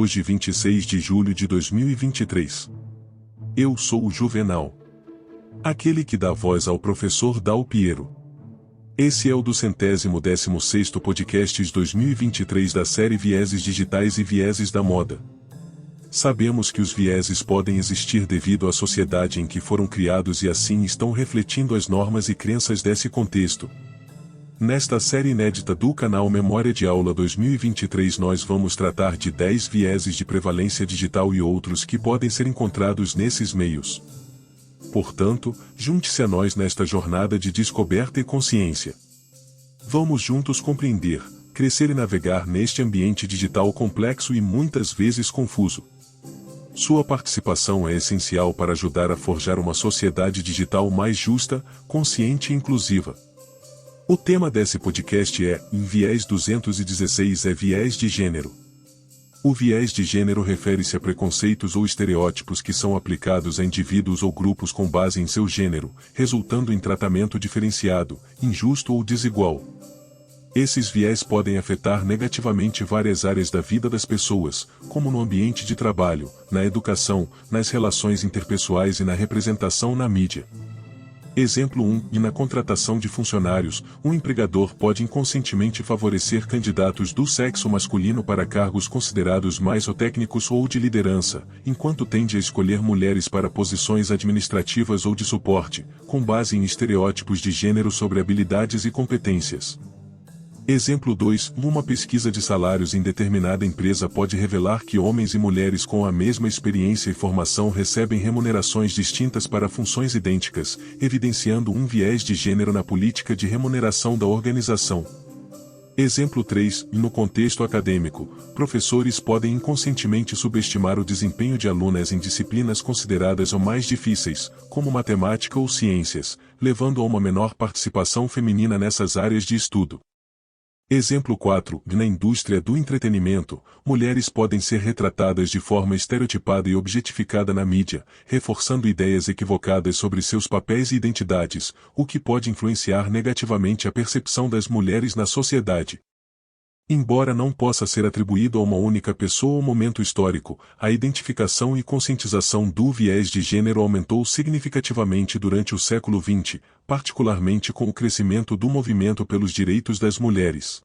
Hoje 26 de julho de 2023. Eu sou o Juvenal. Aquele que dá voz ao professor Dal Piero. Esse é o 216º Podcasts 2023 da série Vieses Digitais e Vieses da Moda. Sabemos que os vieses podem existir devido à sociedade em que foram criados e assim estão refletindo as normas e crenças desse contexto. Nesta série inédita do canal Memória de Aula 2023 nós vamos tratar de 10 vieses de prevalência digital e outros que podem ser encontrados nesses meios. Portanto, junte-se a nós nesta jornada de descoberta e consciência. Vamos juntos compreender, crescer e navegar neste ambiente digital complexo e muitas vezes confuso. Sua participação é essencial para ajudar a forjar uma sociedade digital mais justa, consciente e inclusiva. O tema desse podcast é, em Viés 216 é viés de gênero. O viés de gênero refere-se a preconceitos ou estereótipos que são aplicados a indivíduos ou grupos com base em seu gênero, resultando em tratamento diferenciado, injusto ou desigual. Esses viés podem afetar negativamente várias áreas da vida das pessoas, como no ambiente de trabalho, na educação, nas relações interpessoais e na representação na mídia. Exemplo 1. E na contratação de funcionários, um empregador pode inconscientemente favorecer candidatos do sexo masculino para cargos considerados mais técnicos ou de liderança, enquanto tende a escolher mulheres para posições administrativas ou de suporte, com base em estereótipos de gênero sobre habilidades e competências. Exemplo 2. Uma pesquisa de salários em determinada empresa pode revelar que homens e mulheres com a mesma experiência e formação recebem remunerações distintas para funções idênticas, evidenciando um viés de gênero na política de remuneração da organização. Exemplo 3. No contexto acadêmico, professores podem inconscientemente subestimar o desempenho de alunas em disciplinas consideradas ou mais difíceis, como matemática ou ciências, levando a uma menor participação feminina nessas áreas de estudo. Exemplo 4. Na indústria do entretenimento, mulheres podem ser retratadas de forma estereotipada e objetificada na mídia, reforçando ideias equivocadas sobre seus papéis e identidades, o que pode influenciar negativamente a percepção das mulheres na sociedade. Embora não possa ser atribuído a uma única pessoa ou momento histórico, a identificação e conscientização do viés de gênero aumentou significativamente durante o século XX, particularmente com o crescimento do movimento pelos direitos das mulheres.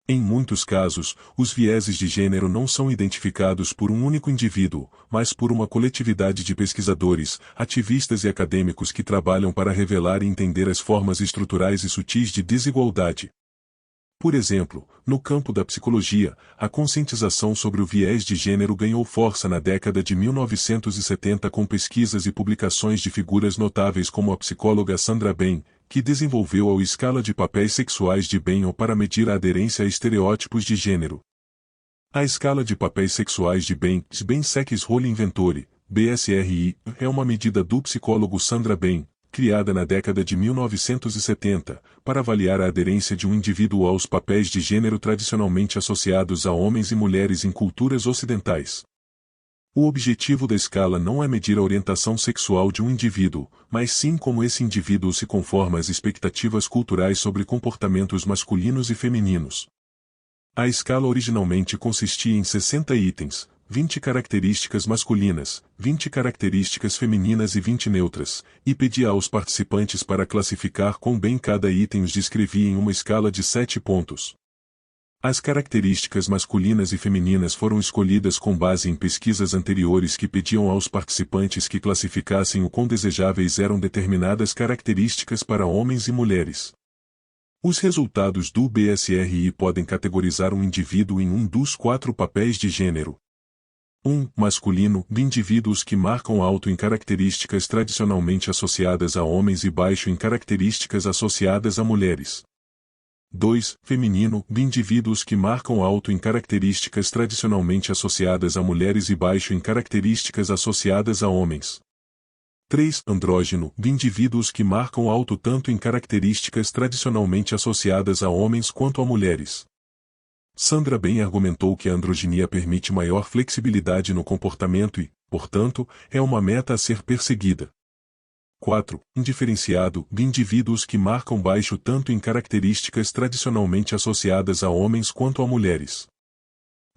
Em muitos casos, os vieses de gênero não são identificados por um único indivíduo, mas por uma coletividade de pesquisadores, ativistas e acadêmicos que trabalham para revelar e entender as formas estruturais e sutis de desigualdade. Por exemplo, no campo da psicologia, a conscientização sobre o viés de gênero ganhou força na década de 1970 com pesquisas e publicações de figuras notáveis como a psicóloga Sandra Bem, que desenvolveu a escala de papéis sexuais de Benioff para medir a aderência a estereótipos de gênero. A escala de papéis sexuais de Bem, Sex Role Inventory, BSRI, é uma medida do psicólogo Sandra Bem, criada na década de 1970, para avaliar a aderência de um indivíduo aos papéis de gênero tradicionalmente associados a homens e mulheres em culturas ocidentais. O objetivo da escala não é medir a orientação sexual de um indivíduo, mas sim como esse indivíduo se conforma às expectativas culturais sobre comportamentos masculinos e femininos. A escala originalmente consistia em 60 itens, 20 características masculinas, 20 características femininas e 20 neutras, e pedia aos participantes para classificar quão bem cada item os descrevia em uma escala de 7 pontos. As características masculinas e femininas foram escolhidas com base em pesquisas anteriores que pediam aos participantes que classificassem o quão desejáveis eram determinadas características para homens e mulheres. Os resultados do BSRI podem categorizar um indivíduo em um dos 4 papéis de gênero. 1. Masculino, indivíduos que marcam alto em características tradicionalmente associadas a homens e baixo em características associadas a mulheres. 2. Feminino, indivíduos que marcam alto em características tradicionalmente associadas a mulheres e baixo em características associadas a homens. 3. Andrógeno, indivíduos que marcam alto tanto em características tradicionalmente associadas a homens quanto a mulheres. Sandra Bem argumentou que a androginia permite maior flexibilidade no comportamento e, portanto, é uma meta a ser perseguida. 4. Indiferenciado, de indivíduos que marcam baixo tanto em características tradicionalmente associadas a homens quanto a mulheres.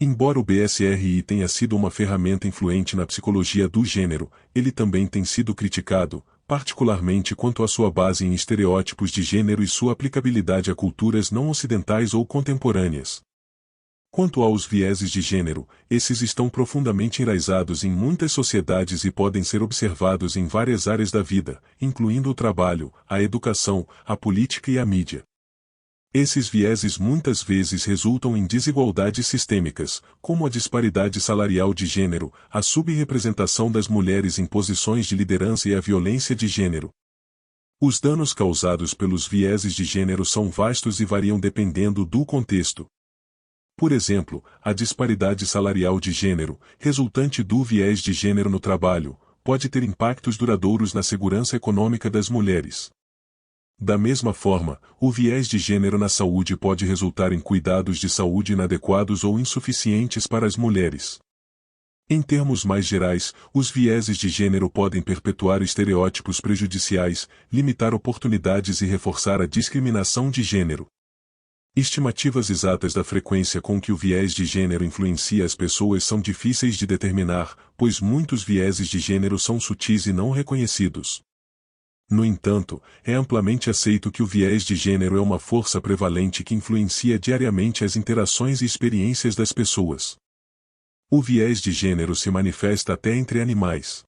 Embora o BSRI tenha sido uma ferramenta influente na psicologia do gênero, ele também tem sido criticado, particularmente quanto à sua base em estereótipos de gênero e sua aplicabilidade a culturas não ocidentais ou contemporâneas. Quanto aos vieses de gênero, esses estão profundamente enraizados em muitas sociedades e podem ser observados em várias áreas da vida, incluindo o trabalho, a educação, a política e a mídia. Esses vieses muitas vezes resultam em desigualdades sistêmicas, como a disparidade salarial de gênero, a subrepresentação das mulheres em posições de liderança e a violência de gênero. Os danos causados pelos vieses de gênero são vastos e variam dependendo do contexto. Por exemplo, a disparidade salarial de gênero, resultante do viés de gênero no trabalho, pode ter impactos duradouros na segurança econômica das mulheres. Da mesma forma, o viés de gênero na saúde pode resultar em cuidados de saúde inadequados ou insuficientes para as mulheres. Em termos mais gerais, os vieses de gênero podem perpetuar estereótipos prejudiciais, limitar oportunidades e reforçar a discriminação de gênero. Estimativas exatas da frequência com que o viés de gênero influencia as pessoas são difíceis de determinar, pois muitos vieses de gênero são sutis e não reconhecidos. No entanto, é amplamente aceito que o viés de gênero é uma força prevalente que influencia diariamente as interações e experiências das pessoas. O viés de gênero se manifesta até entre animais.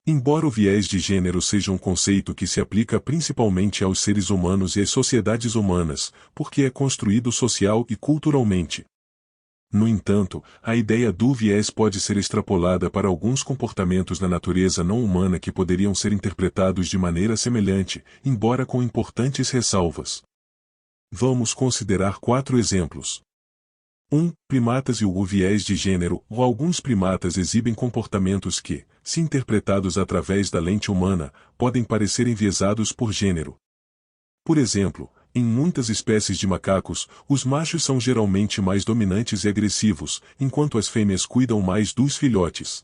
Embora o viés de gênero seja um conceito que se aplica principalmente aos seres humanos e às sociedades humanas, porque é construído social e culturalmente. No entanto, a ideia do viés pode ser extrapolada para alguns comportamentos na natureza não humana que poderiam ser interpretados de maneira semelhante, embora com importantes ressalvas. Vamos considerar 4 exemplos. 1. Primatas e o viés de gênero. Alguns primatas exibem comportamentos que, se interpretados através da lente humana, podem parecer enviesados por gênero. Por exemplo, em muitas espécies de macacos, os machos são geralmente mais dominantes e agressivos, enquanto as fêmeas cuidam mais dos filhotes.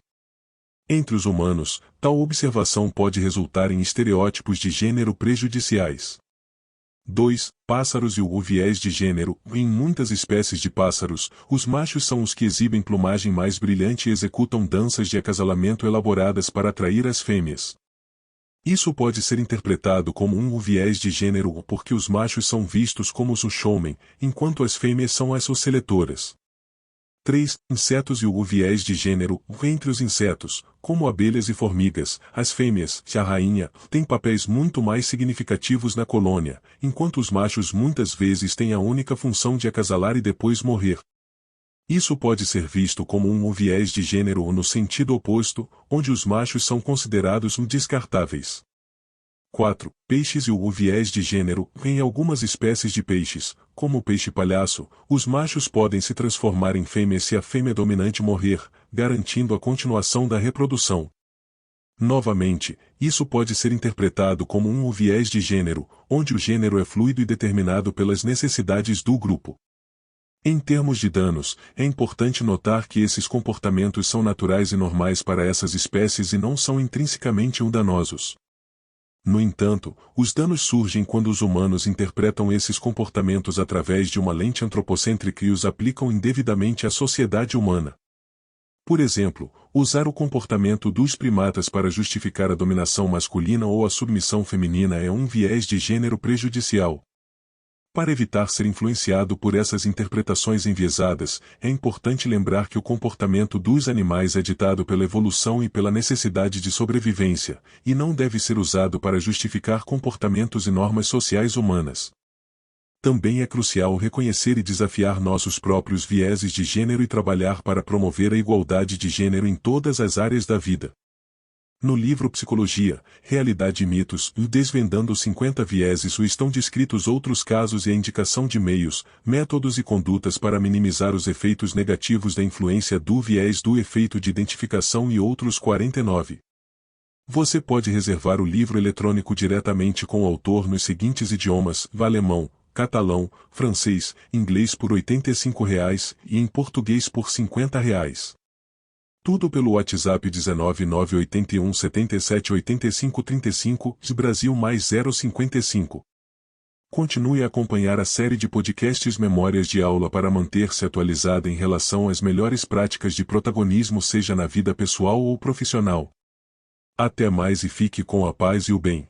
Entre os humanos, tal observação pode resultar em estereótipos de gênero prejudiciais. 2. Pássaros e o viés de gênero. Em muitas espécies de pássaros, os machos são os que exibem plumagem mais brilhante e executam danças de acasalamento elaboradas para atrair as fêmeas. Isso pode ser interpretado como um viés de gênero porque os machos são vistos como os showmen, enquanto as fêmeas são as seletoras. 3. Insetos e o viés de gênero. Entre os insetos, como abelhas e formigas, as fêmeas, a rainha, têm papéis muito mais significativos na colônia, enquanto os machos muitas vezes têm a única função de acasalar e depois morrer. Isso pode ser visto como um viés de gênero ou no sentido oposto, onde os machos são considerados descartáveis. 4. Peixes e o viés de gênero. Em algumas espécies de peixes, como o peixe-palhaço, os machos podem se transformar em fêmeas se a fêmea dominante morrer, garantindo a continuação da reprodução. Novamente, isso pode ser interpretado como um viés de gênero, onde o gênero é fluido e determinado pelas necessidades do grupo. Em termos de danos, é importante notar que esses comportamentos são naturais e normais para essas espécies e não são intrinsecamente danosos. No entanto, os danos surgem quando os humanos interpretam esses comportamentos através de uma lente antropocêntrica e os aplicam indevidamente à sociedade humana. Por exemplo, usar o comportamento dos primatas para justificar a dominação masculina ou a submissão feminina é um viés de gênero prejudicial. Para evitar ser influenciado por essas interpretações enviesadas, é importante lembrar que o comportamento dos animais é ditado pela evolução e pela necessidade de sobrevivência, e não deve ser usado para justificar comportamentos e normas sociais humanas. Também é crucial reconhecer e desafiar nossos próprios vieses de gênero e trabalhar para promover a igualdade de gênero em todas as áreas da vida. No livro Psicologia, Realidade e Mitos, e Desvendando 50 Vieses estão descritos outros casos e a indicação de meios, métodos e condutas para minimizar os efeitos negativos da influência do viés do efeito de identificação e outros 49. Você pode reservar o livro eletrônico diretamente com o autor nos seguintes idiomas: alemão, catalão, francês, inglês por R$ 85 e em português por R$ 50. Tudo pelo WhatsApp 19981 77 85 35, de Brasil mais 055. Continue a acompanhar a série de podcasts Memórias de Aula para manter-se atualizada em relação às melhores práticas de protagonismo, seja na vida pessoal ou profissional. Até mais e fique com a paz e o bem.